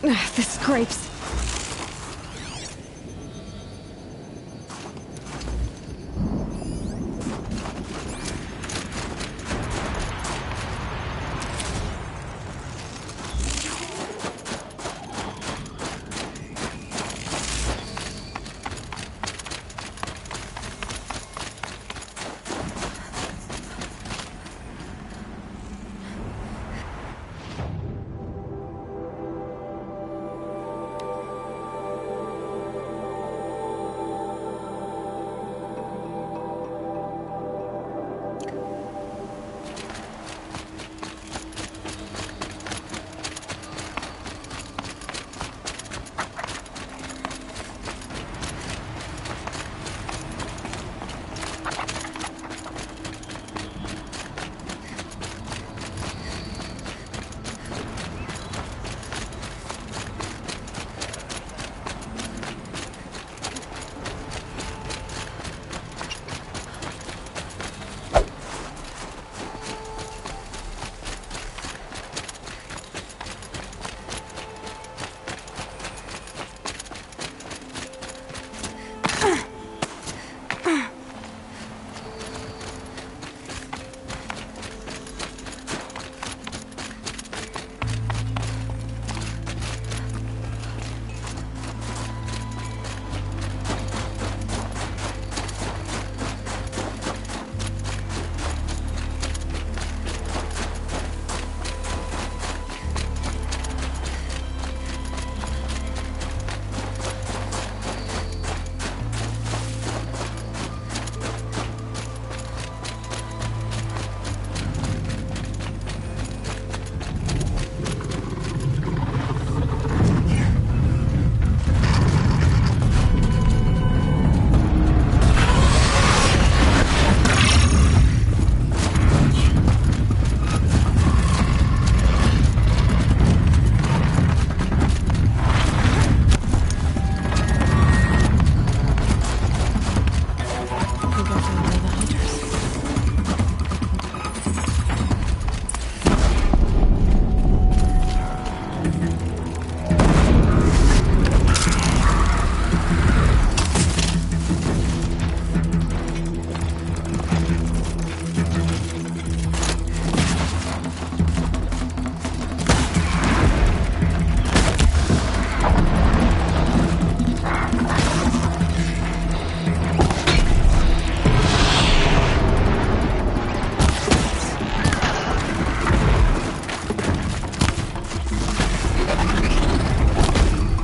The scrapes.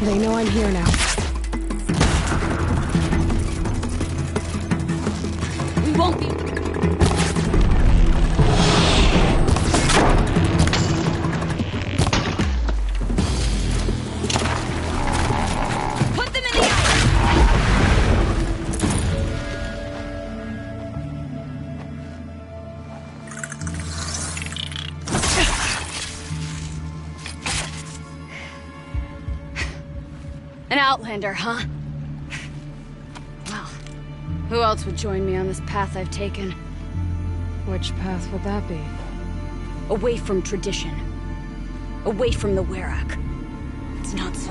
They know I'm here now. We won't be... Put them in the ice! An outlander, huh? Well, who else would join me on this path I've taken? Which path would that be? Away from tradition. Away from the Werak. It's not so.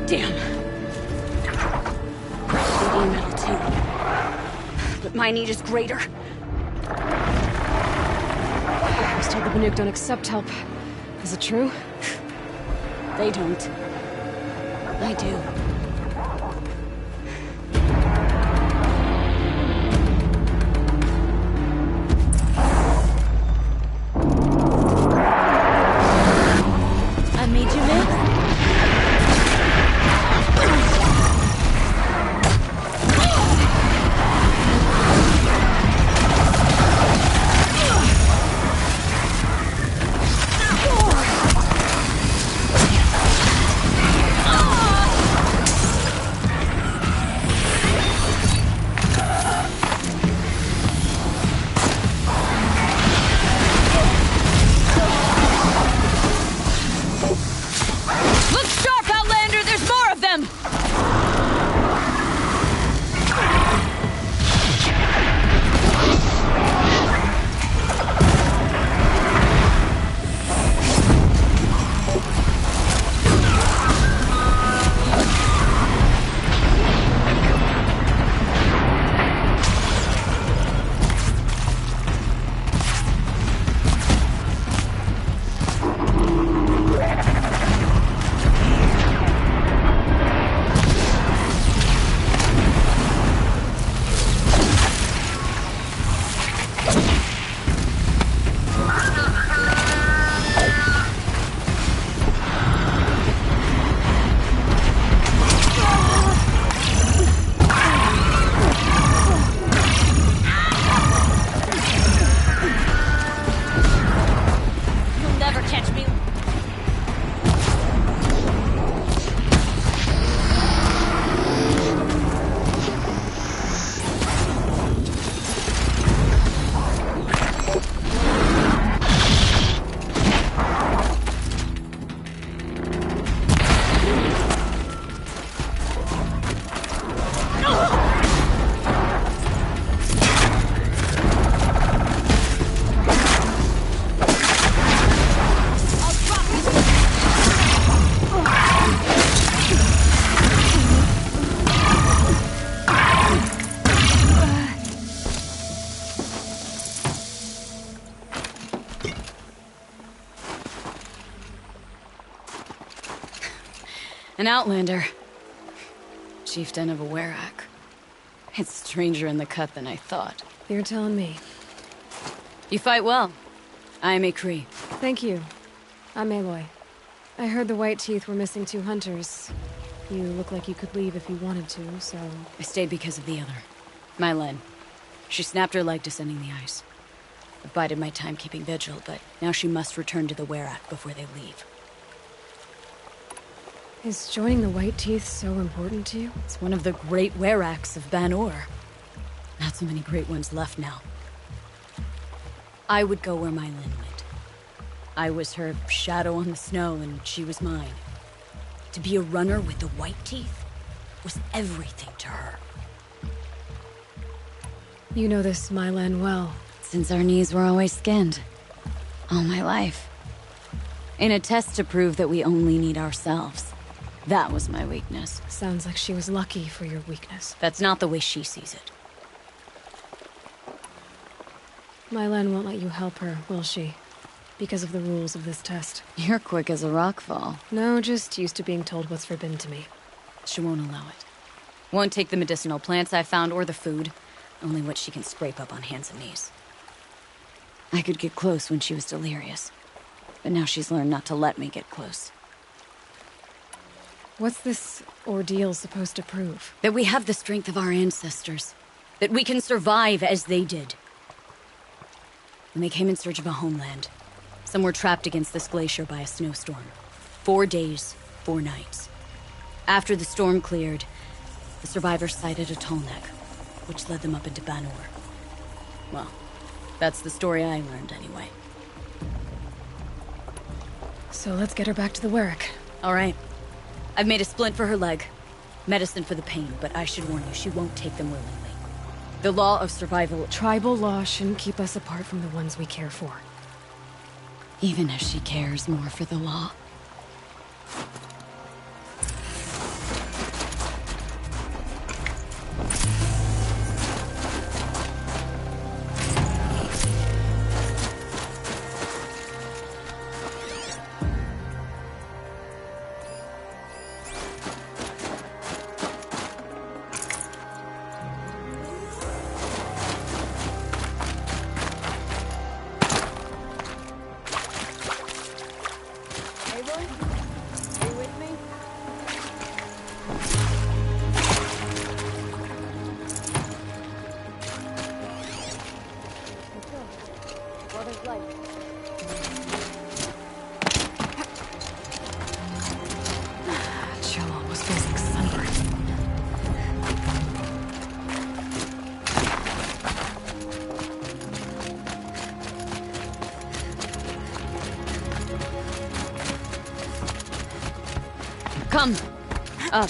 Damn. CD metal too. But my need is greater. I was told the Banuk don't accept help. Is it true? They don't. I do. I made you live? An outlander. Chieftain of a werak. It's stranger in the cut than I thought. You're telling me. You fight well. I am a Cree. Thank you. I'm Aloy. I heard the White Teeth were missing 2 hunters. You look like you could leave if you wanted to, so... I stayed because of the other. Mylen. She snapped her leg descending the ice. I bided my time keeping vigil, but now she must return to the werak before they leave. Is joining the White Teeth so important to you? It's one of the great weraks of Ban-Or. Not so many great ones left now. I would go where Mylen went. I was her shadow on the snow, and she was mine. To be a runner with the White Teeth was everything to her. You know this Mylen well. Since our knees were always skinned. All my life. In a test to prove that we only need ourselves. That was my weakness. Sounds like she was lucky for your weakness. That's not the way she sees it. Mylen won't let you help her, will she? Because of the rules of this test. You're quick as a rockfall. No, just used to being told what's forbidden to me. She won't allow it. Won't take the medicinal plants I found or the food. Only what she can scrape up on hands and knees. I could get close when she was delirious. But now she's learned not to let me get close. What's this ordeal supposed to prove? That we have the strength of our ancestors. That we can survive as they did. When they came in search of a homeland, some were trapped against this glacier by a snowstorm. 4 days, 4 nights. After the storm cleared, the survivors sighted a tall neck, which led them up into Ban-Or. Well, that's the story I learned anyway. So let's get her back to the werak. All right. I've made a splint for her leg. Medicine for the pain, but I should warn you, she won't take them willingly. The law of survival... Tribal law shouldn't keep us apart from the ones we care for. Even if she cares more for the law. Come. Up.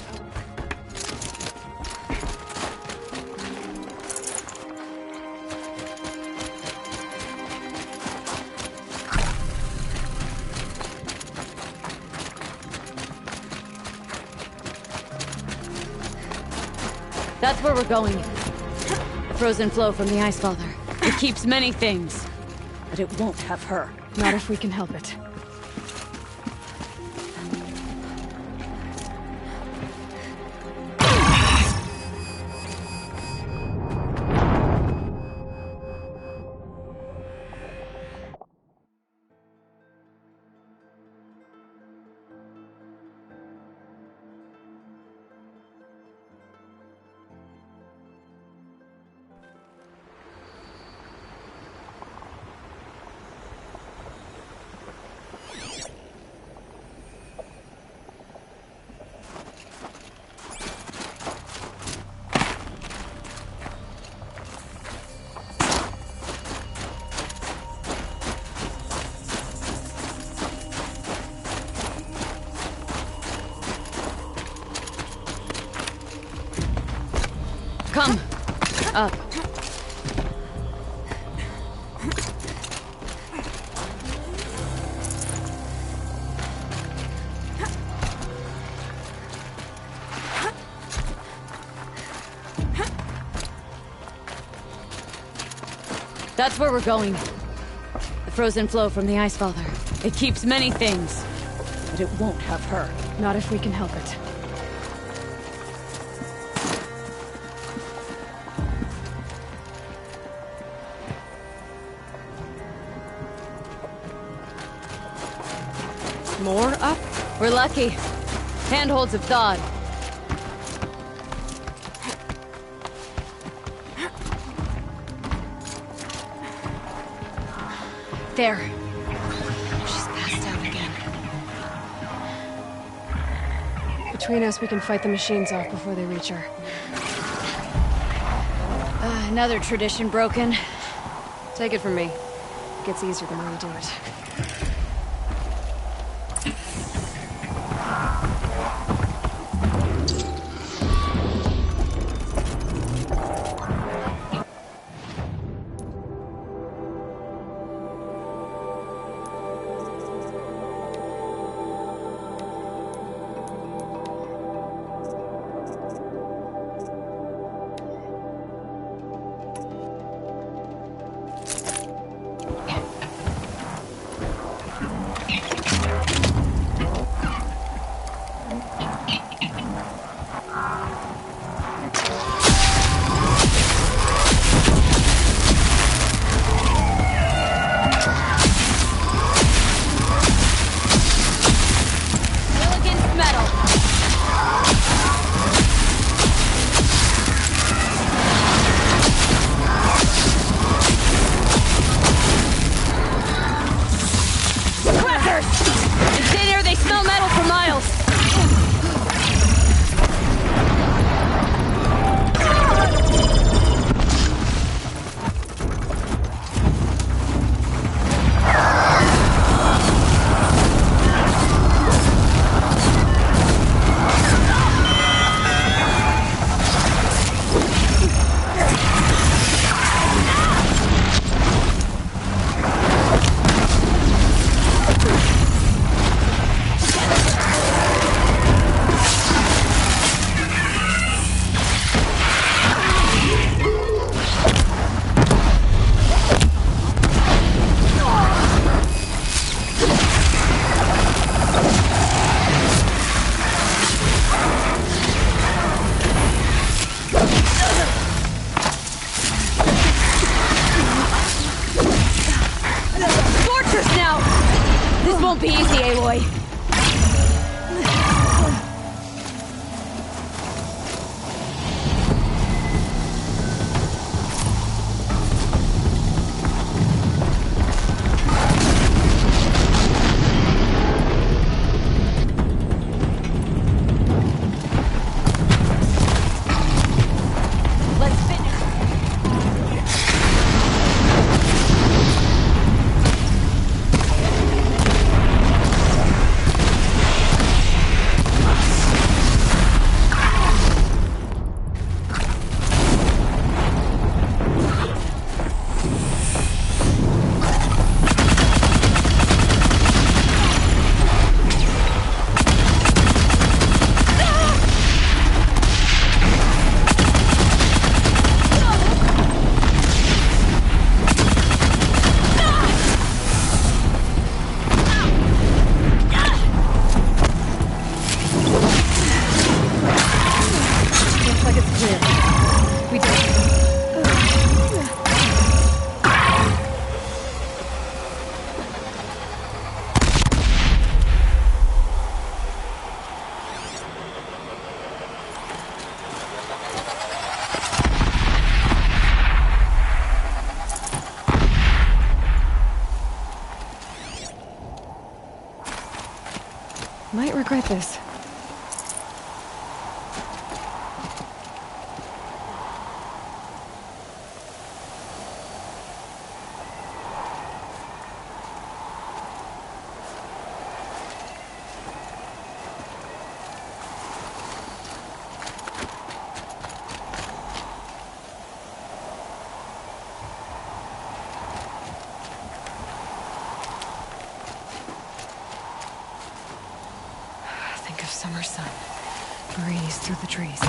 That's where we're going. The frozen flow from the Ice Father. It keeps many things, but it won't have her. Not if we can help it. Come. Up. That's where we're going. The frozen flow from the Ice Father. It keeps many things, but it won't have her. Not if we can help it. More up? We're lucky. Handholds have thawed. There. She's passed out again. Between us, we can fight the machines off before they reach her. Another tradition broken. Take it from me. It gets easier the more you do it. Won't be easy, Aloy. Might regret this. Think of summer sun. Breeze through the trees.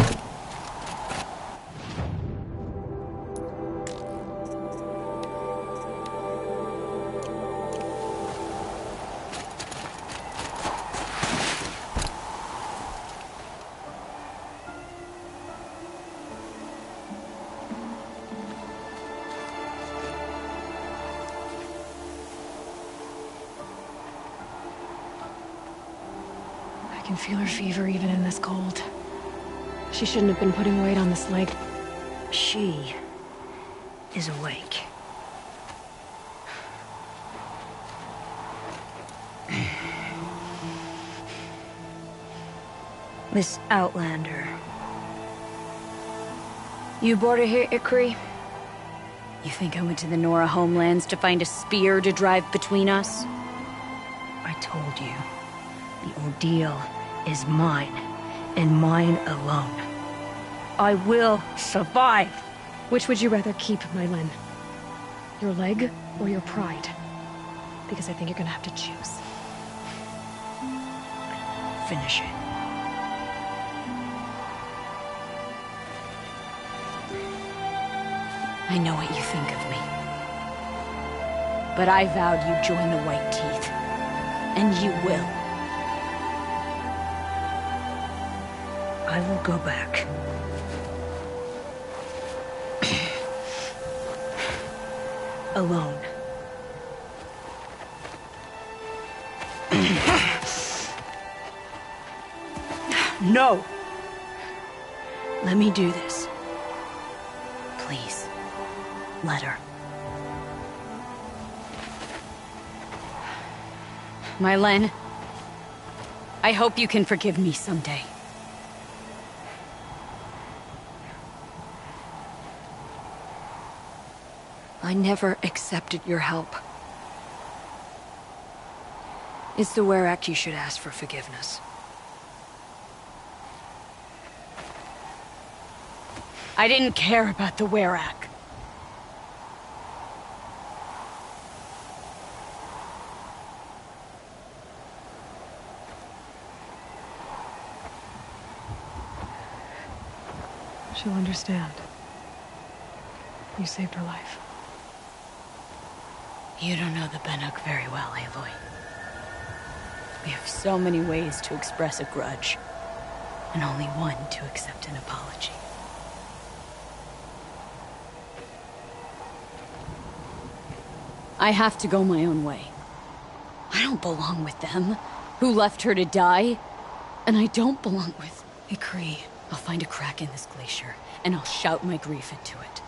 can feel her fever even in this cold. She shouldn't have been putting weight on this leg. She is awake. Miss Outlander. You brought her here, Ikri? You think I went to the Nora homelands to find a spear to drive between us? I told you. The ordeal is mine, and mine alone. I will survive! Which would you rather keep, Mylin? Your leg or your pride? Because I think you're gonna have to choose. Finish it. I know what you think of me. But I vowed you'd join the White Teeth. And you will. I will go back. Alone. No! Let me do this. Please. Let her. Mylin, I hope you can forgive me someday. I never accepted your help. It's the Werak you should ask for forgiveness. I didn't care about the Werak. She'll understand. You saved her life. You don't know the Banuk very well, Aloy. We have so many ways to express a grudge, and only one to accept an apology. I have to go my own way. I don't belong with them, who left her to die. And I don't belong with Ikri. I'll find a crack in this glacier, and I'll shout my grief into it.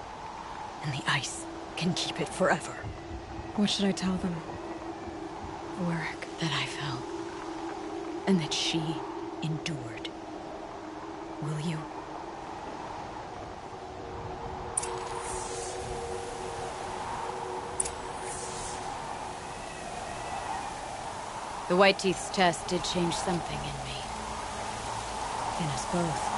And the ice can keep it forever. What should I tell them? Werak. That I fell. And that she endured. Will you? The White Teeth's test did change something in me. In us both.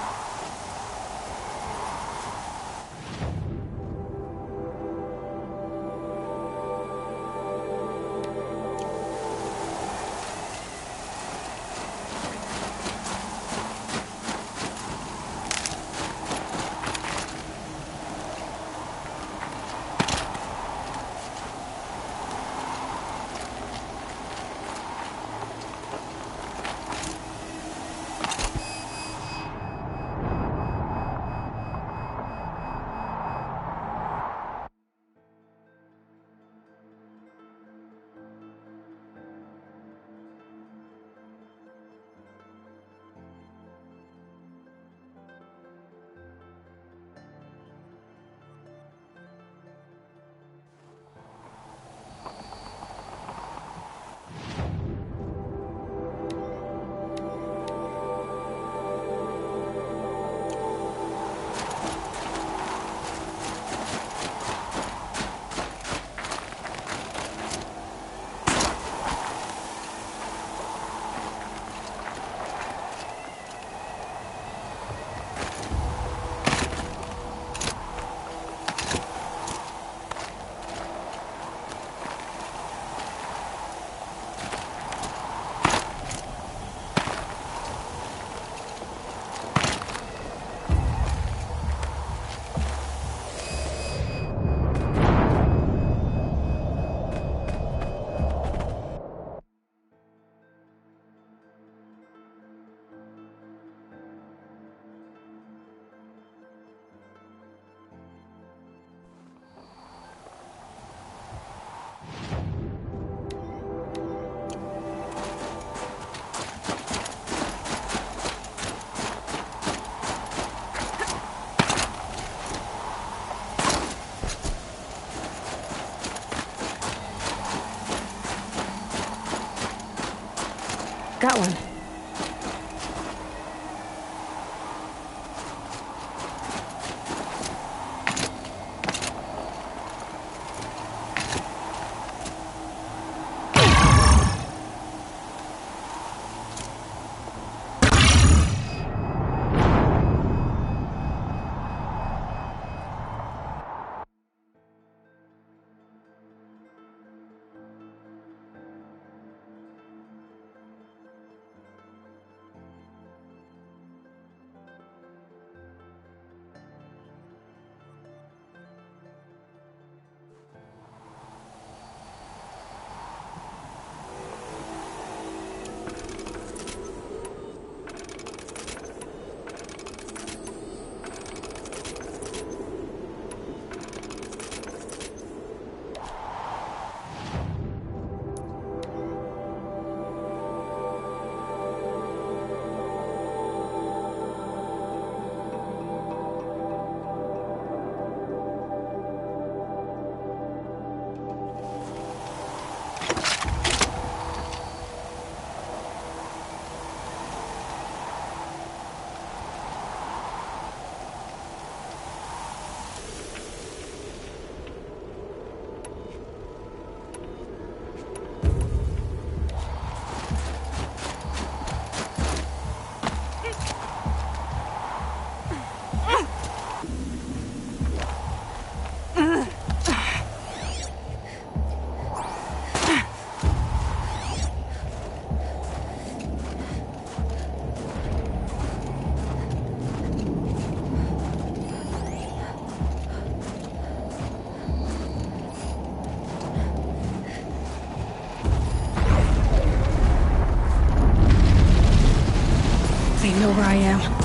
Got one. They know where I am.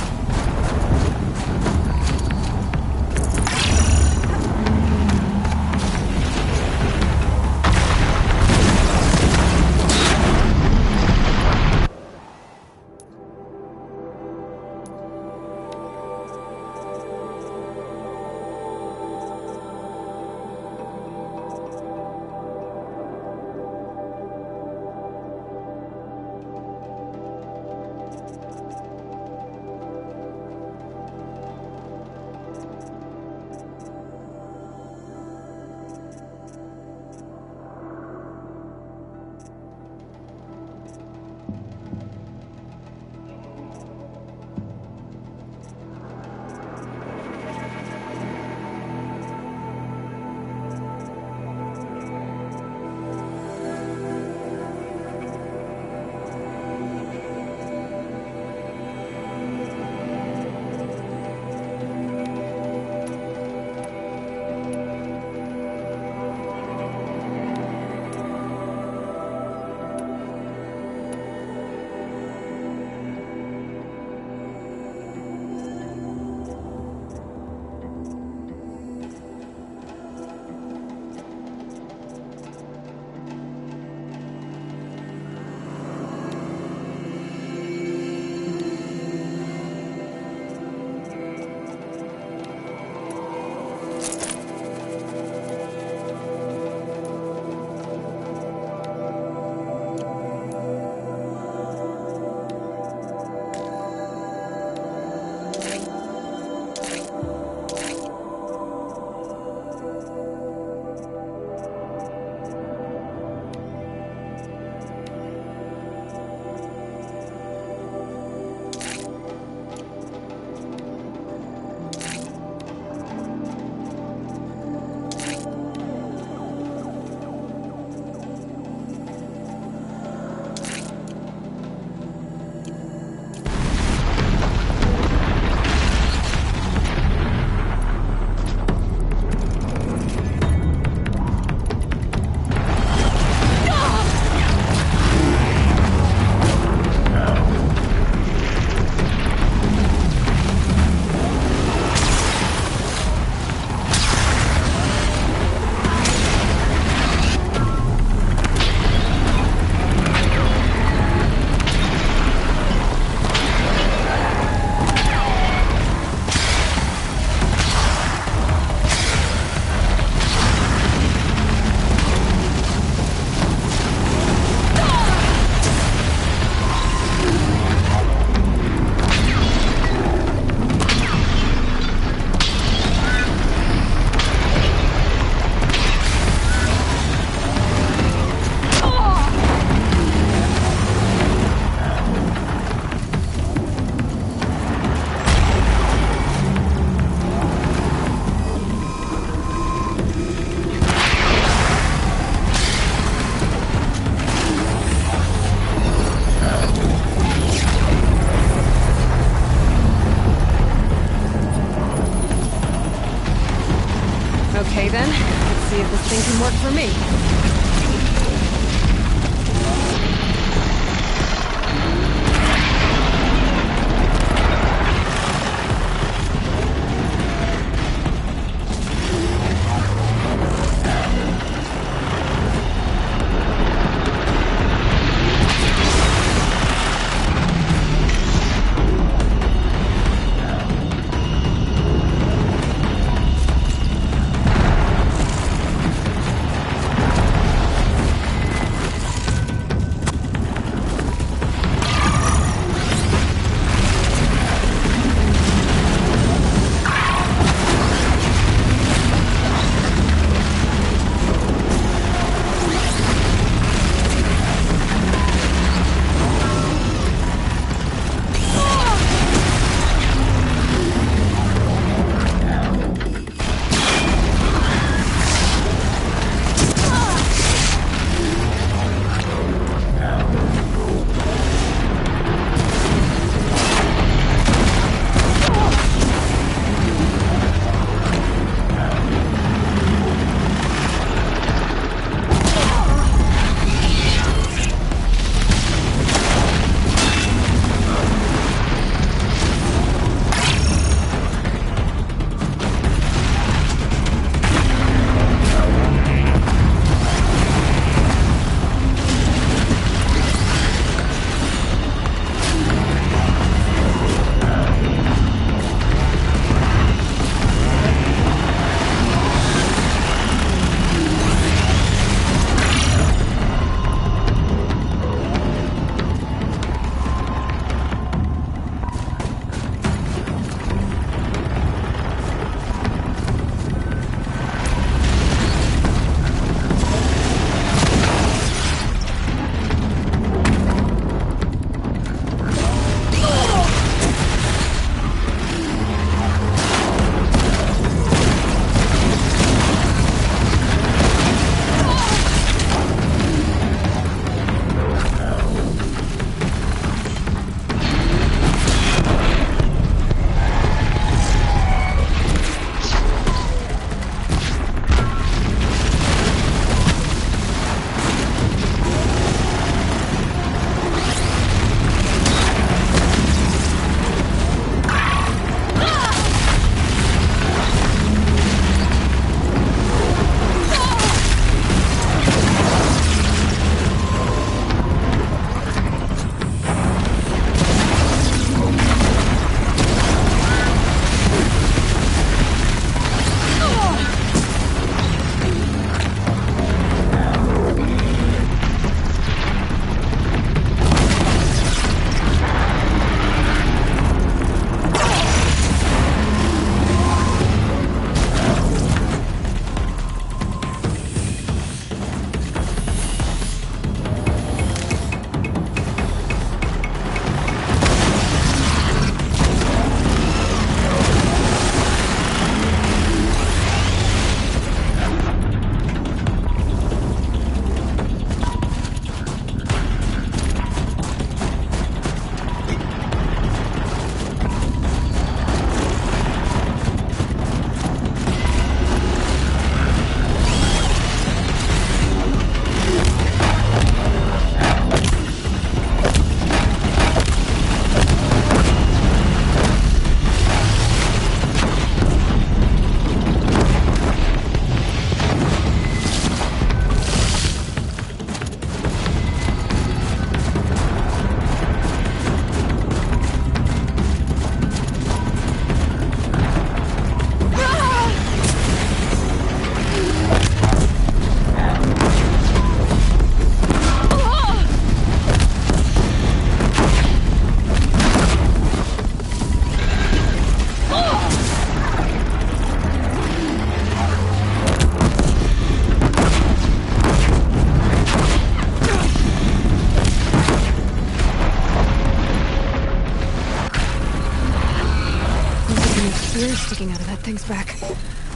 sticking out of that thing's back.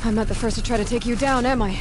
I'm not the first to try to take you down, am I?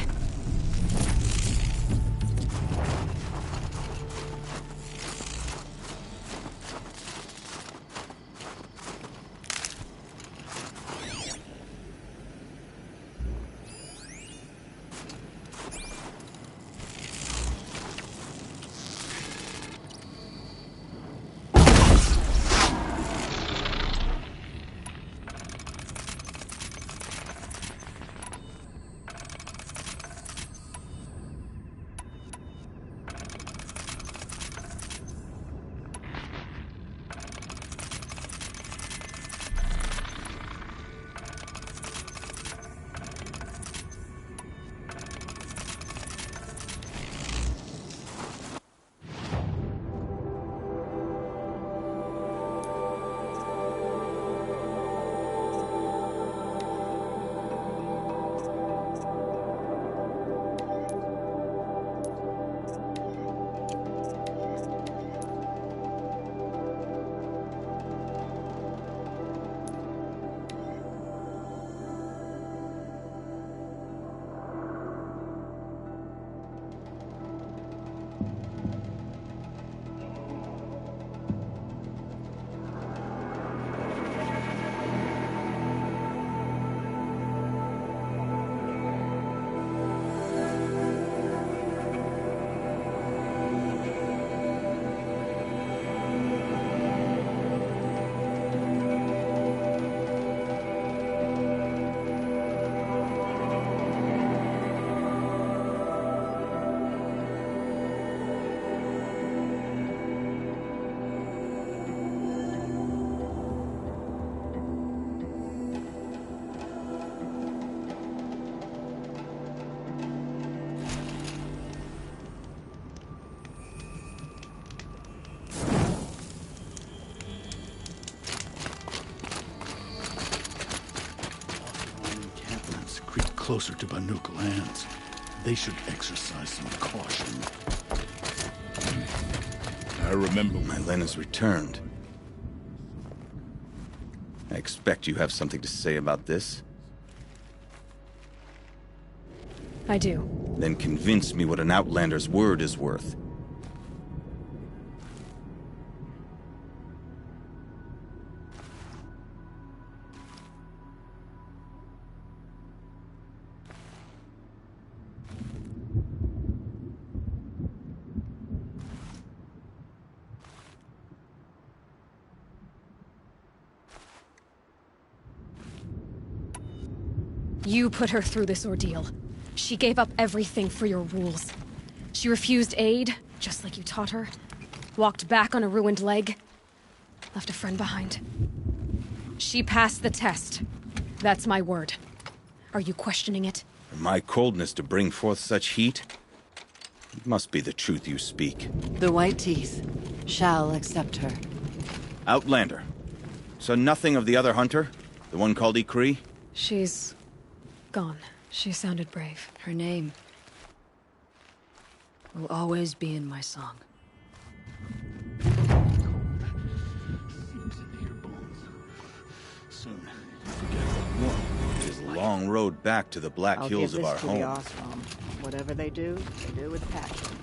Closer to Banuk lands. They should exercise some caution. I remember my Lena's returned. I expect you have something to say about this. I do. Then convince me what an Outlander's word is worth. You put her through this ordeal. She gave up everything for your rules. She refused aid, just like you taught her. Walked back on a ruined leg. Left a friend behind. She passed the test. That's my word. Are you questioning it? My coldness to bring forth such heat? It must be the truth you speak. The White Teeth shall accept her. Outlander. So nothing of the other hunter? The one called Ikri? She's gone. She sounded brave. Her name will always be in my song. Soon, you forget what one It is a long road back to the Black I'll Hills give of our this to home. the Osram. Whatever they do with passion.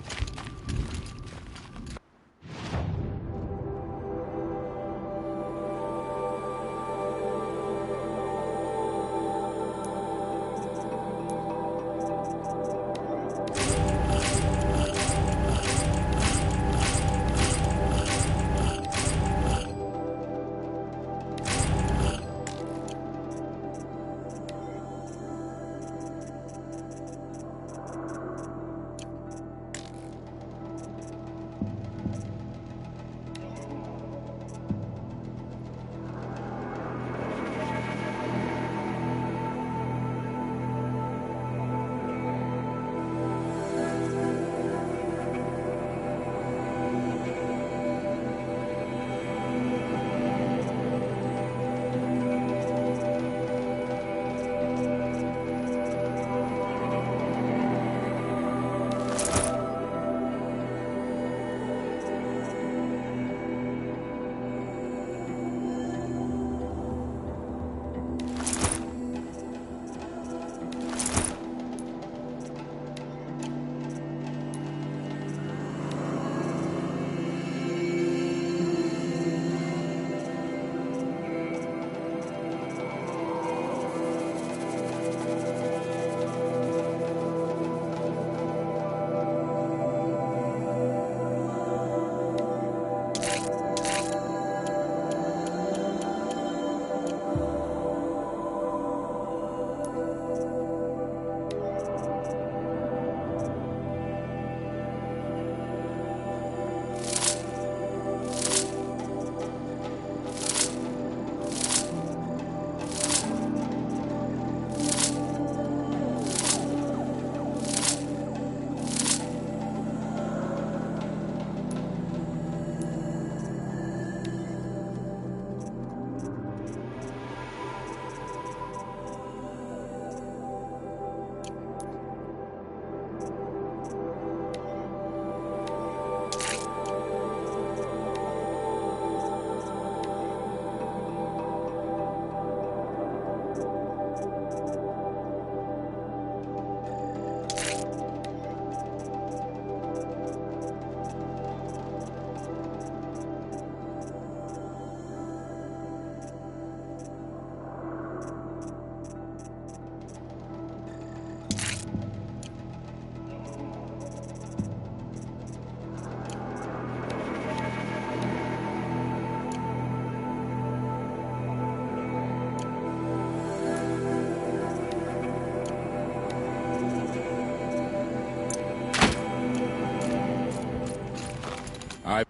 I...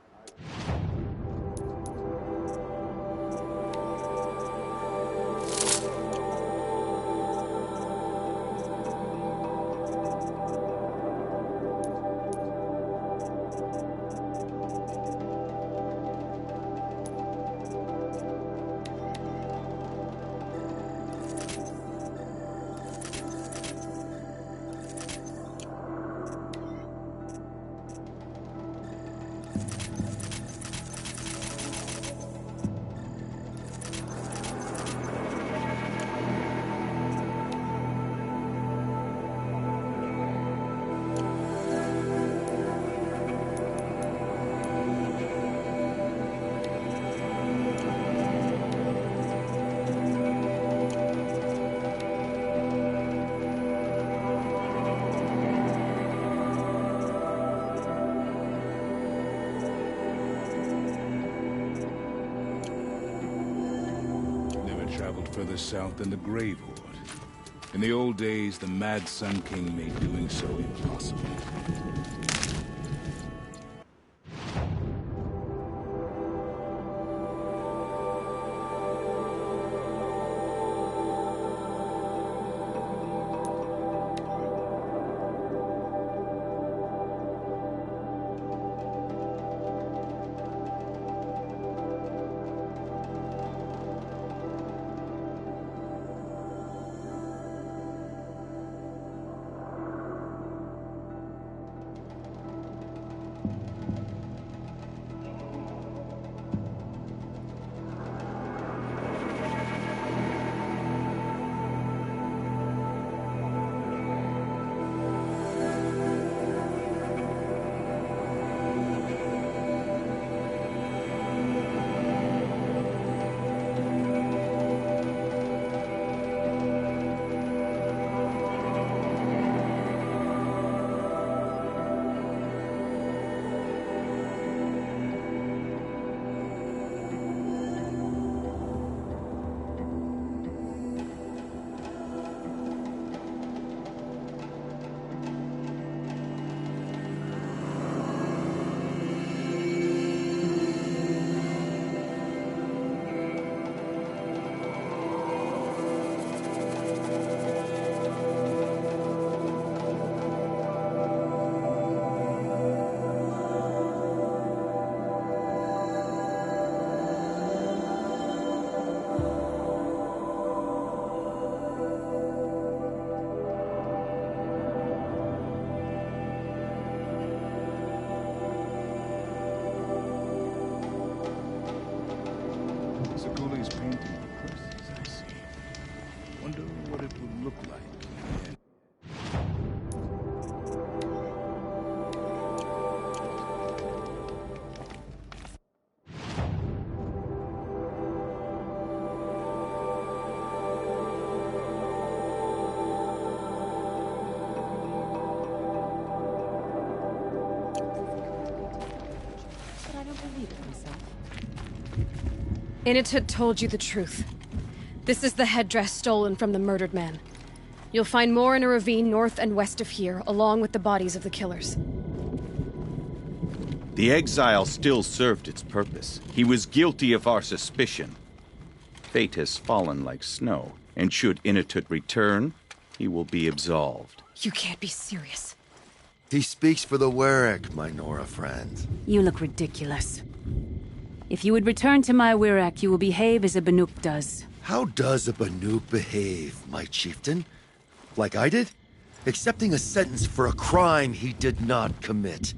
traveled further south than the Grave Horde. In the old days, the Mad Sun King made doing so impossible. Init told you the truth. This is the headdress stolen from the murdered man. You'll find more in a ravine north and west of here, along with the bodies of the killers. The exile still served its purpose. He was guilty of our suspicion. Fate has fallen like snow, and should Initut return, he will be absolved. You can't be serious. He speaks for the Werek, my Nora friend. You look ridiculous. If you would return to my Wirrak, you will behave as a Banuk does. How does a Banuk behave, my chieftain? Like I did? Accepting a sentence for a crime he did not commit.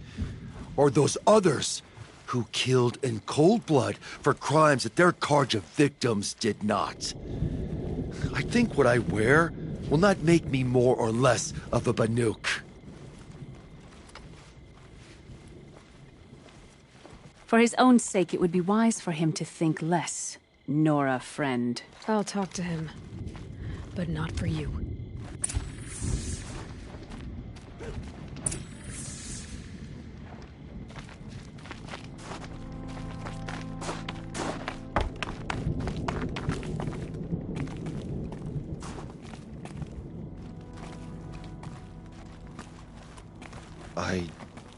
Or those others who killed in cold blood for crimes that their Karja victims did not. I think what I wear will not make me more or less of a Banuk. For his own sake, it would be wise for him to think less. Nora, friend. I'll talk to him. But not for you. I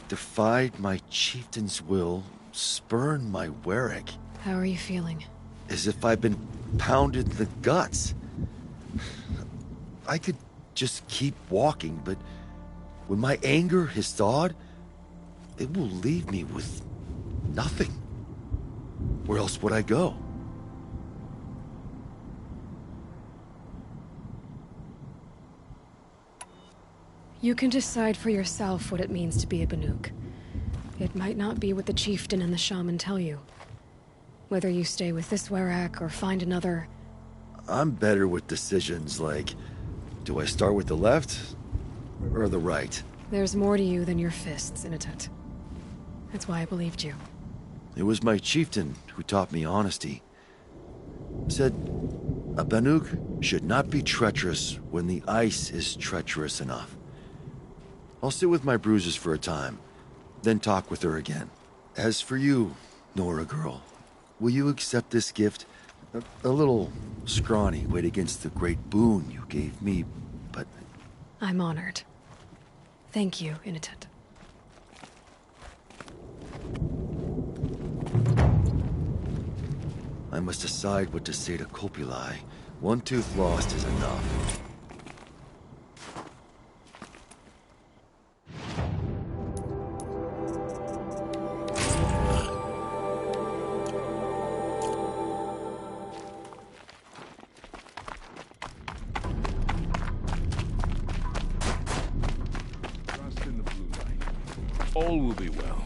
defied my chieftain's will, spurned my Warwick. How are you feeling? As if I've been pounded in the guts. I could just keep walking, but when my anger is thawed, it will leave me with nothing. Where else would I go? You can decide for yourself what it means to be a Banuk. It might not be what the chieftain and the shaman tell you. Whether you stay with this Werak or find another... I'm better with decisions like, do I start with the left or the right? There's more to you than your fists, Inatet. That's why I believed you. It was my chieftain who taught me honesty. Said, a Banuk should not be treacherous when the ice is treacherous enough. I'll sit with my bruises for a time, then talk with her again. As for you, Nora girl, will you accept this gift? A little scrawny weighed against the great boon you gave me, but... I'm honored. Thank you, Inatet. I must decide what to say to Copuli. One tooth lost is enough. Trust in the blue light. All will be well.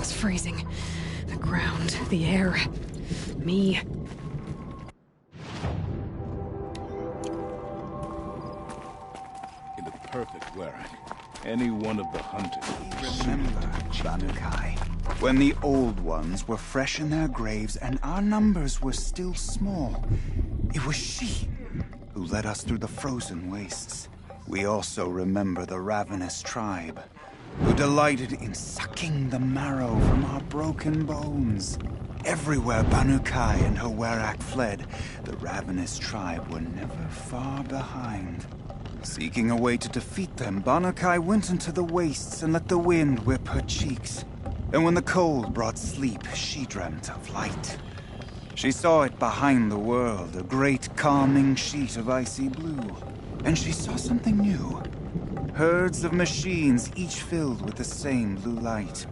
Freezing. The ground, the air, me. In the perfect Werak, any one of the hunters... Remember, Banukai, when the old ones were fresh in their graves and our numbers were still small. It was she who led us through the frozen wastes. We also remember the ravenous tribe, who delighted in sucking the marrow from our broken bones. Everywhere Banukai and her Werak fled, the ravenous tribe were never far behind. Seeking a way to defeat them, Banukai went into the wastes and let the wind whip her cheeks. And when the cold brought sleep, she dreamt of light. She saw it behind the world, a great calming sheet of icy blue. And she saw something new. Herds of machines, each filled with the same blue light.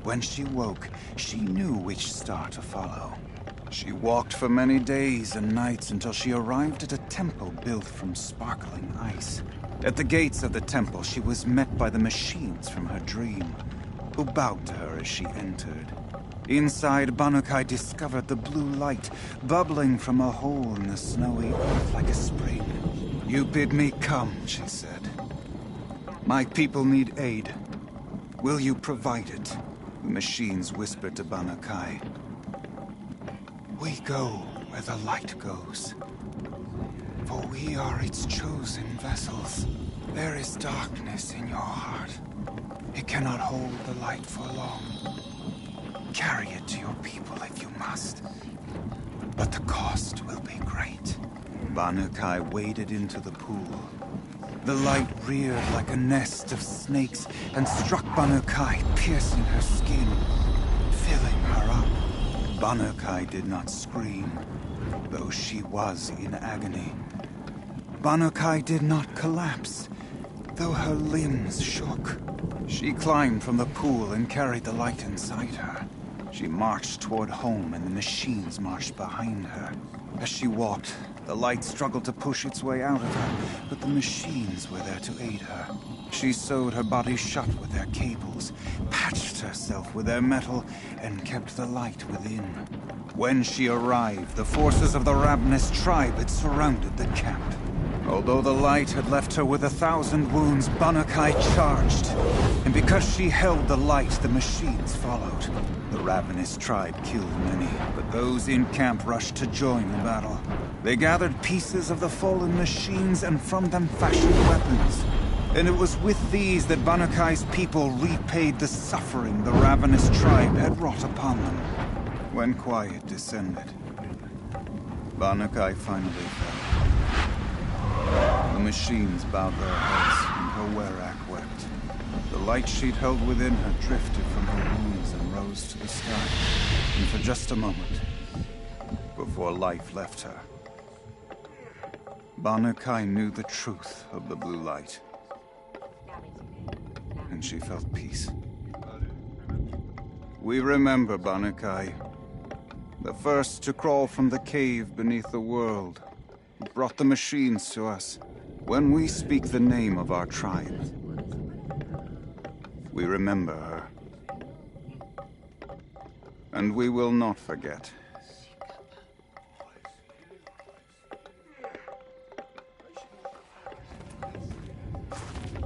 When she woke, she knew which star to follow. She walked for many days and nights until she arrived at a temple built from sparkling ice. At the gates of the temple, she was met by the machines from her dream, who bowed to her as she entered. Inside, Banukai discovered the blue light bubbling from a hole in the snowy earth like a spring. "You bid me come," she said. "My people need aid. Will you provide it?" The machines whispered to Banukai. "We go where the light goes, for we are its chosen vessels. There is darkness in your heart. It cannot hold the light for long. Carry it to your people if you must, but the cost will be great." Banukai waded into the pool. The light reared like a nest of snakes and struck Banukai, piercing her skin, filling her up. Banukai did not scream, though she was in agony. Banukai did not collapse, though her limbs shook. She climbed from the pool and carried the light inside her. She marched toward home, and the machines marched behind her. As she walked, the light struggled to push its way out of her, but the machines were there to aid her. She sewed her body shut with their cables, patched herself with their metal, and kept the light within. When she arrived, the forces of the ravenous tribe had surrounded the camp. Although the light had left her with 1,000 wounds, Banukai charged. And because she held the light, the machines followed. The ravenous tribe killed many, but those in camp rushed to join the battle. They gathered pieces of the fallen machines and from them fashioned weapons. And it was with these that Banukai's people repaid the suffering the ravenous tribe had wrought upon them. When quiet descended, Banukai finally fell. The machines bowed their heads, and her werak wept. The light she'd held within her drifted from her wounds and rose to the sky. And for just a moment, before life left her, Banukai knew the truth of the blue light. And she felt peace. We remember Banukai, the first to crawl from the cave beneath the world, who brought the machines to us. When we speak the name of our tribe, we remember her. And we will not forget.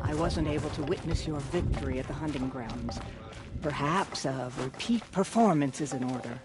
I wasn't able to witness your victory at the hunting grounds. Perhaps a repeat performance is in order.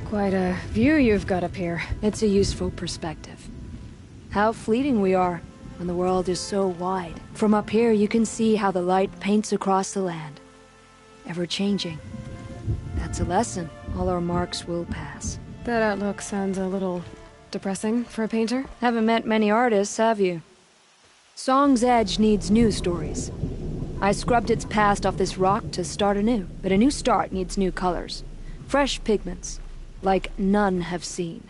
Quite a view you've got up here. It's a useful perspective. How fleeting we are when the world is so wide. From up here, you can see how the light paints across the land. Ever changing. That's a lesson. All our marks will pass. That outlook sounds a little depressing for a painter. Haven't met many artists, have you? Song's Edge needs new stories. I scrubbed its past off this rock to start anew, but a new start needs new colors. Fresh pigments. Like none have seen.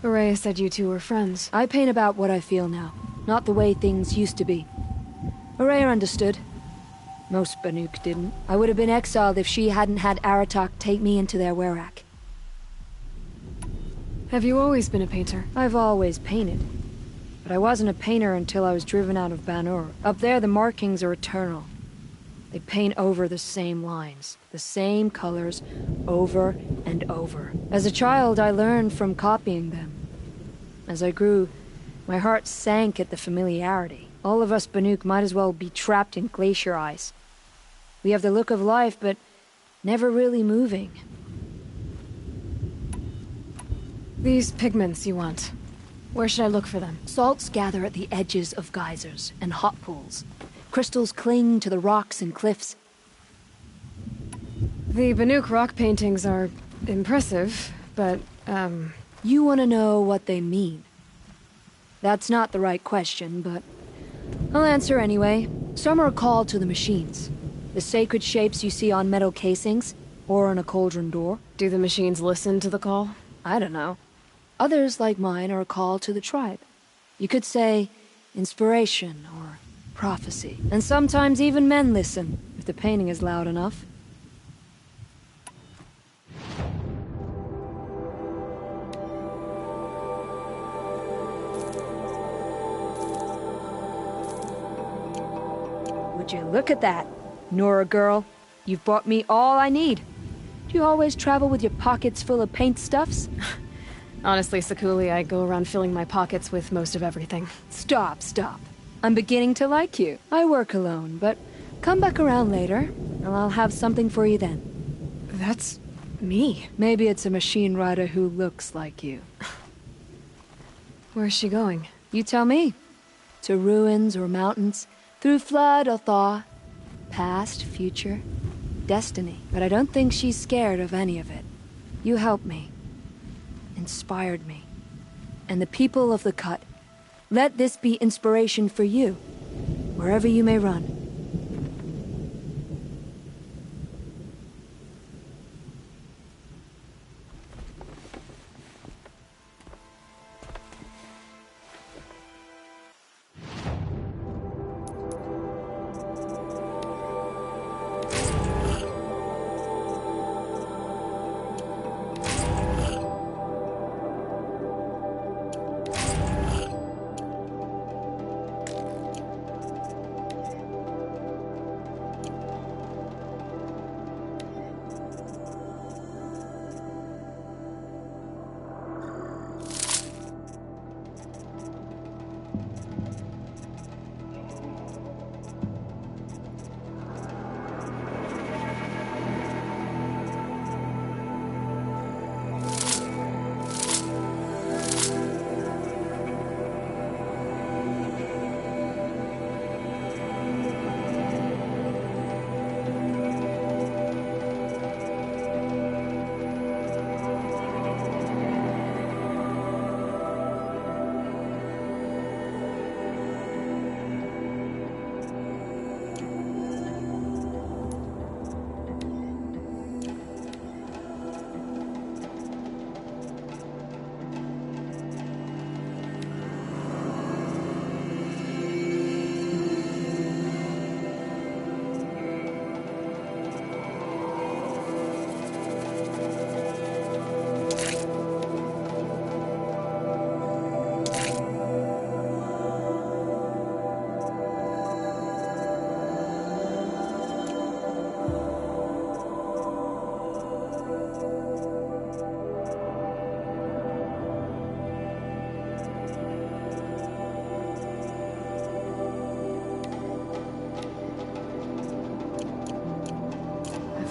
Araya said you two were friends. I paint about what I feel now, not the way things used to be. Araya understood. Most Banuk didn't. I would have been exiled if she hadn't had Aratak take me into their werak. Have you always been a painter? I've always painted. But but I wasn't a painter until I was driven out of Banur. Up there, the markings are eternal. They paint over the same lines, the same colors, over and over. As a child, I learned from copying them. As I grew, my heart sank at the familiarity. All of us Banuk might as well be trapped in glacier ice. We have the look of life, but never really moving. These pigments you want. Where should I look for them? Salts gather at the edges of geysers and hot pools. Crystals cling to the rocks and cliffs. The Banuk rock paintings are impressive, but, You want to know what they mean? That's not the right question, but I'll answer anyway. Some are called to the machines. The sacred shapes you see on metal casings, or on a cauldron door. Do the machines listen to the call? I don't know. Others, like mine, are called to the tribe. You could say inspiration or prophecy. And sometimes even men listen, if the painting is loud enough. Would you look at that, Nora girl? You've bought me all I need. Do you always travel with your pockets full of paint stuffs? Honestly, Sakuli, I go around filling my pockets with most of everything. Stop. I'm beginning to like you. I work alone, but come back around later, and I'll have something for you then. That's me. Maybe it's a machine rider who looks like you. Where's she going? You tell me. To ruins or mountains, through flood or thaw, past, future, destiny. But I don't think she's scared of any of it. You helped me. Inspired me. And the people of the Cut. Let this be inspiration for you, wherever you may run.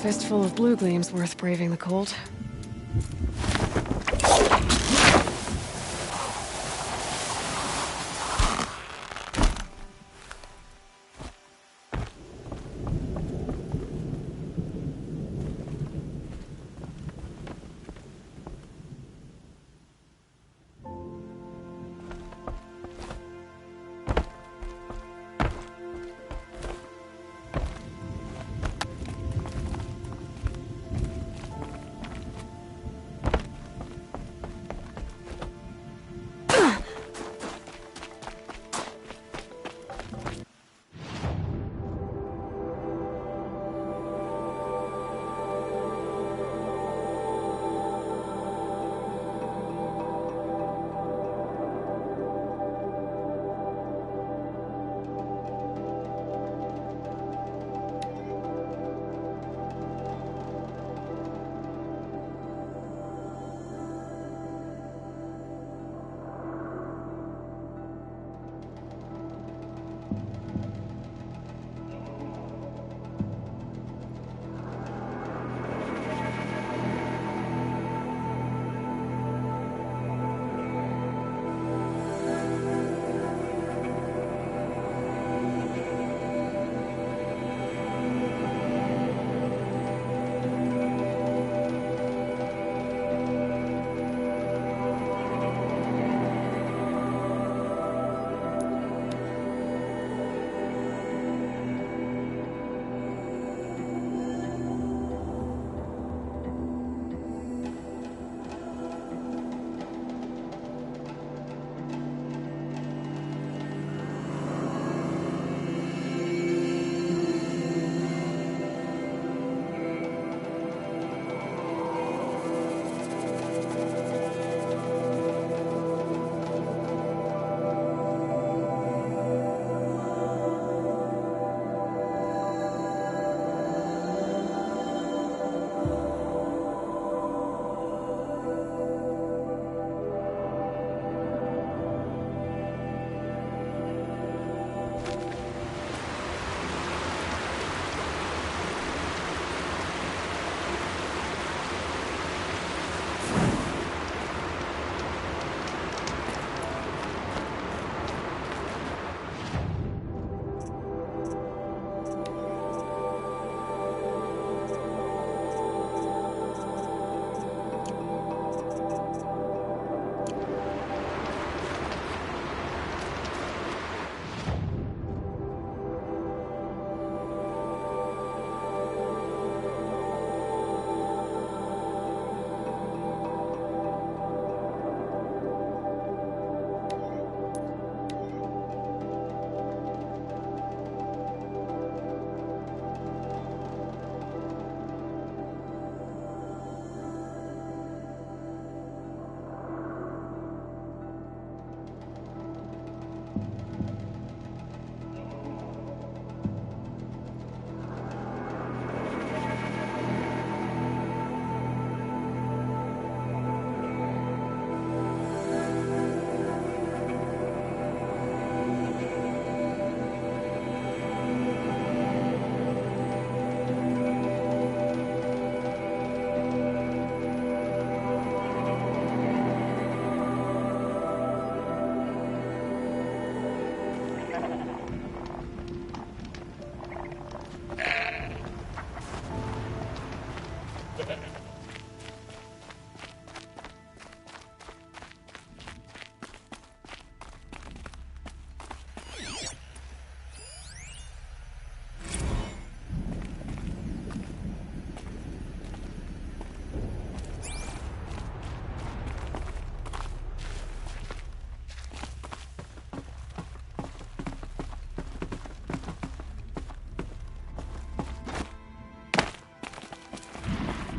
Fistful of blue gleam's worth braving the cold.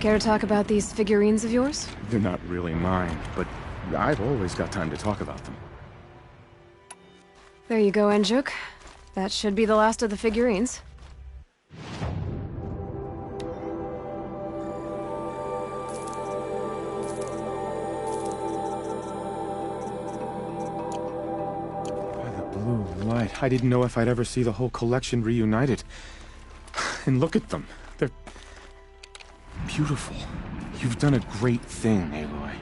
Care to talk about these figurines of yours? They're not really mine, but I've always got time to talk about them. There you go, Enjuk. That should be the last of the figurines. By the blue light, I didn't know if I'd ever see the whole collection reunited. And look at them. They're beautiful. You've done a great thing, Aloy.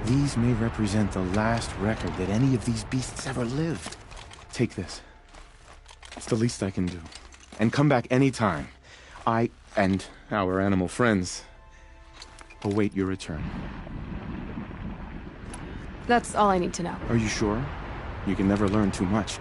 These may represent the last record that any of these beasts ever lived. Take this. It's the least I can do. And come back anytime. I and our animal friends await your return. That's all I need to know. Are you sure? You can never learn too much.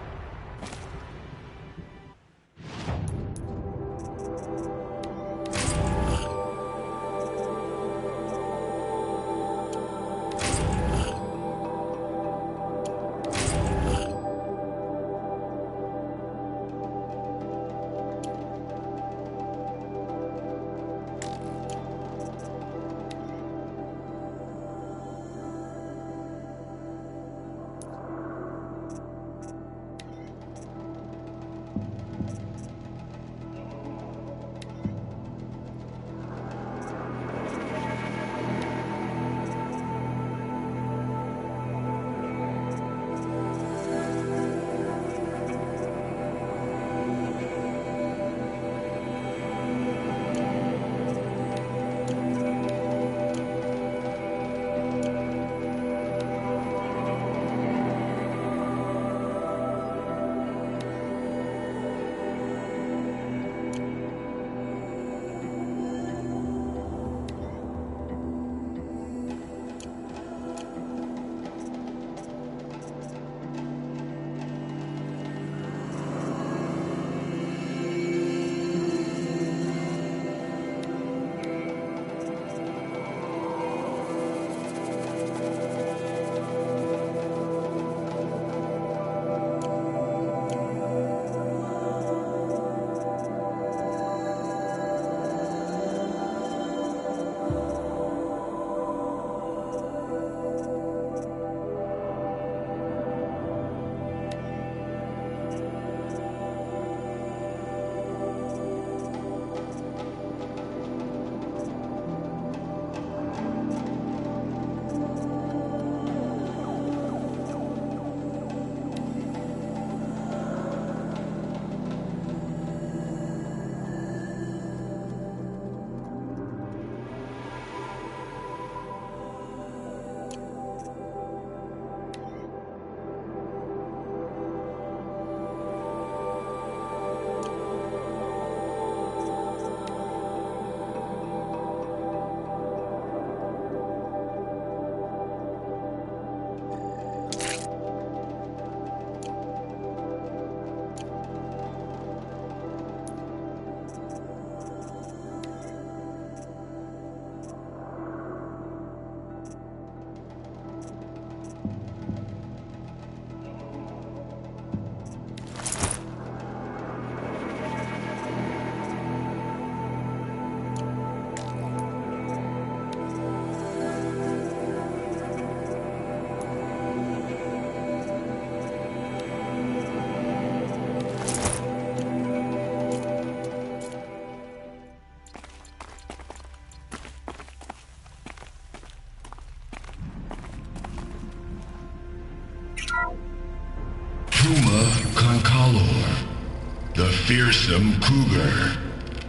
The fearsome cougar.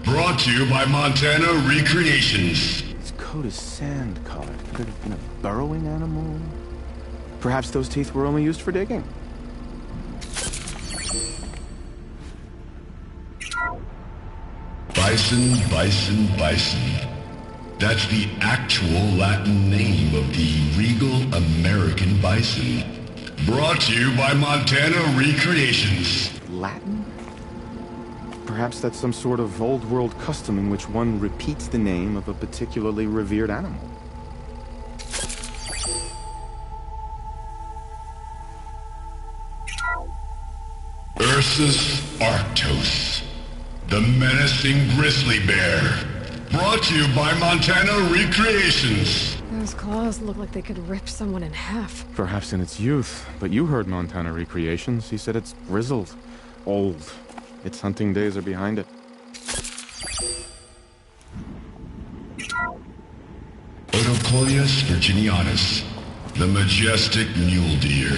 Brought to you by Montana Recreations. Its coat is sand-colored. Could it have been a burrowing animal? Perhaps those teeth were only used for digging. Bison, bison, bison. That's the actual Latin name of the regal American bison. Brought to you by Montana Recreations. Latin? Perhaps that's some sort of old-world custom in which one repeats the name of a particularly revered animal. Ursus Arctos, the menacing grizzly bear. Brought to you by Montana Recreations. Those claws look like they could rip someone in half. Perhaps in its youth, but you heard Montana Recreations. He said it's grizzled, old. Its hunting days are behind it. Odocoleus virginianus, the majestic mule deer.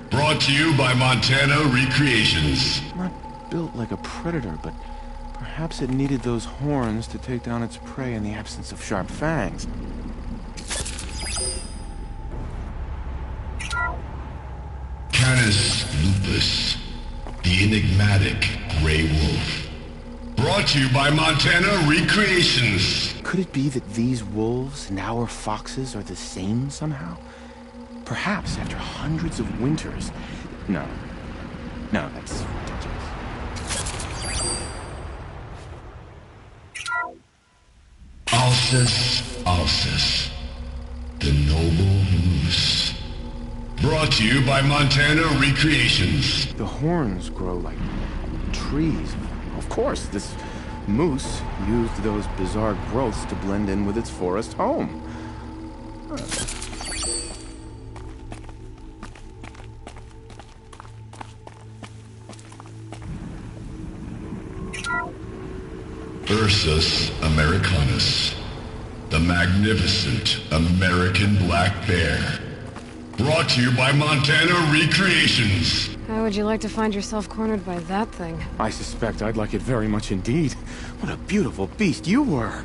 Brought to you by Montana Recreations. Not built like a predator, but perhaps it needed those horns to take down its prey in the absence of sharp fangs. Canis lupus, the enigmatic gray wolf. Brought to you by Montana Recreations. Could it be that these wolves and our foxes are the same somehow? Perhaps after hundreds of winters. No, that's ridiculous. Alcis, the noble moose. Brought to you by Montana Recreations. The horns grow like trees. Of course, this moose used those bizarre growths to blend in with its forest home. Ursus americanus, the magnificent American black bear. Brought to you by Montana Recreations. How would you like to find yourself cornered by that thing? I suspect I'd like it very much indeed. What a beautiful beast you were.